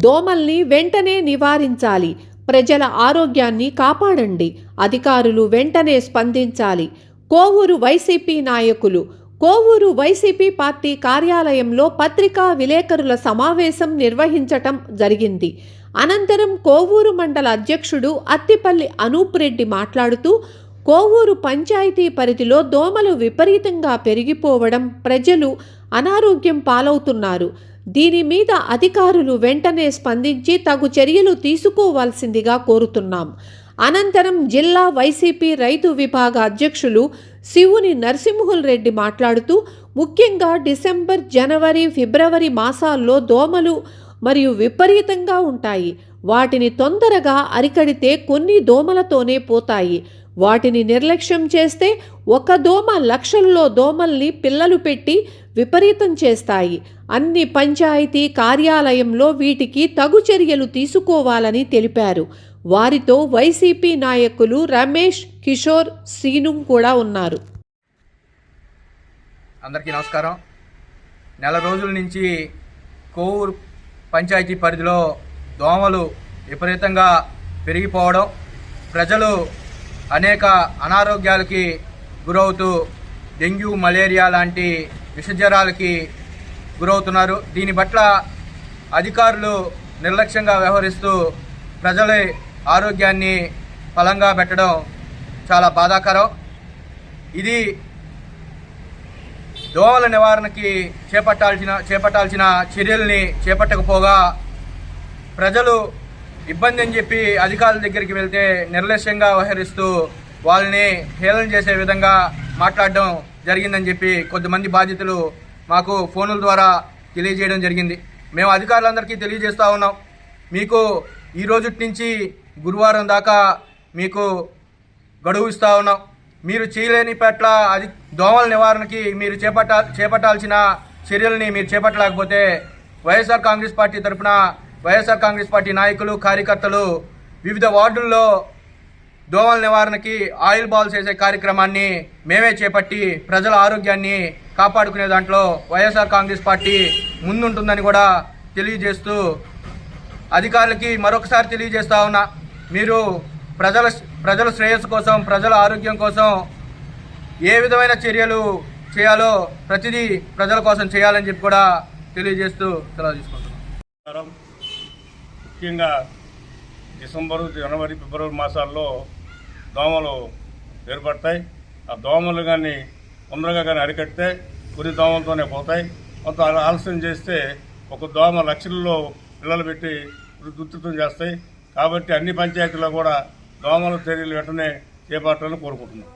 దోమల్ని వెంటనే నివారించాలి. ప్రజల ఆరోగ్యాన్ని కాపాడండి. అధికారులు వెంటనే స్పందించాలి. కోవూరు వైసీపీ నాయకులు. కోవూరు వైసీపీ పార్టీ కార్యాలయంలో పత్రికా విలేకరుల సమావేశం నిర్వహించటం జరిగింది. అనంతరం కోవూరు మండల అధ్యక్షుడు అత్తిపల్లి అనూప్ రెడ్డి మాట్లాడుతూ, కోవూరు పంచాయతీ పరిధిలో దోమలు విపరీతంగా పెరిగిపోవడం, ప్రజలు అనారోగ్యం పాలవుతున్నారు. దీని మీద అధికారులు వెంటనే స్పందించి తగు చర్యలు తీసుకోవాల్సిందిగా కోరుతున్నాం. అనంతరం జిల్లా వైసీపీ రైతు విభాగ అధ్యక్షులు శివుని నరసింహుల్ రెడ్డి మాట్లాడుతూ, ముఖ్యంగా డిసెంబర్, జనవరి, ఫిబ్రవరి మాసాల్లో దోమలు మరియు విపరీతంగా ఉంటాయి. వాటిని తొందరగా అరికడితే కొన్ని దోమలతోనే పోతాయి. వాటిని నిర్లక్ష్యం చేస్తే ఒక దోమ లక్షల్లో దోమల్ని పిల్లలు పెట్టి విపరీతం చేస్తాయి. అన్ని పంచాయతీ కార్యాలయంలో వీటికి తగు చర్యలు తీసుకోవాలని తెలిపారు. వారితో వైసీపీ నాయకులు రమేష్, కిషోర్, శ్రీను కూడా ఉన్నారు. అందరికీ నమస్కారం. నెల రోజుల నుంచి కోవూరు పంచాయతీ పరిధిలో దోమలు విపరీతంగా పెరిగిపోవడం, ప్రజలు అనేక అనారోగ్యాలకి గురవుతూ డెంగ్యూ, మలేరియా లాంటి విషజ్వరాలకి గురవుతున్నారు. దీని పట్ల అధికారులు నిర్లక్ష్యంగా వ్యవహరిస్తూ ప్రజల ఆరోగ్యాన్ని ఫలంగా పెట్టడం చాలా బాధాకరం. ఇది దోమల నివారణకి చేపట్టాల్సిన చర్యల్ని చేపట్టకపోగా ప్రజలు ఇబ్బంది అని చెప్పి అధికారుల దగ్గరికి వెళ్తే నిర్లక్ష్యంగా వ్యవహరిస్తూ వాళ్ళని హేళన చేసే విధంగా మాట్లాడడం జరిగిందని చెప్పి కొద్దిమంది బాధితులు మాకు ఫోనుల ద్వారా తెలియజేయడం జరిగింది. మేము అధికారులందరికీ తెలియజేస్తూ ఉన్నాం, మీకు ఈ రోజు నుంచి గురువారం దాకా మీకు గడువు ఇస్తూ ఉన్నాం. మీరు చేయలేని పట్ల దోమల నివారణకి మీరు చేపట్టాల్సిన చర్యల్ని మీరు చేపట్టలేకపోతే వైఎస్ఆర్ కాంగ్రెస్ పార్టీ తరఫున వైఎస్ఆర్ కాంగ్రెస్ పార్టీ నాయకులు, కార్యకర్తలు వివిధ వార్డుల్లో దోమల నివారణకి ఆయిల్ బాల్స్ వేసే కార్యక్రమాన్ని మేమే చేపట్టి ప్రజల ఆరోగ్యాన్ని కాపాడుకునే దాంట్లో వైఎస్ఆర్ కాంగ్రెస్ పార్టీ ముందుంటుందని కూడా తెలియజేస్తూ అధికారులకి మరొకసారి తెలియజేస్తా ఉన్నా, మీరు ప్రజల శ్రేయస్సు కోసం, ప్రజల ఆరోగ్యం కోసం ఏ విధమైన చర్యలు చేయాలో ప్రతిదీ ప్రజల కోసం చేయాలని చెప్పి కూడా తెలియజేస్తూ సెలవు తీసుకుంటున్నాం. ముఖ్యంగా డిసెంబరు, జనవరి, ఫిబ్రవరి మాసాల్లో దోమలు ఏర్పడతాయి. ఆ దోమలు కానీ తొందరగా కానీ అరికడితే కొన్ని దోమలతోనే పోతాయి. కొంత ఆలస్యం చేస్తే ఒక దోమ లక్షల్లో పిల్లలు పెట్టి ఉధృతం చేస్తాయి. కాబట్టి అన్ని పంచాయతీల్లో కూడా దోమల చర్యలు వెంటనే చేపట్టాలని కోరుకుంటున్నాం.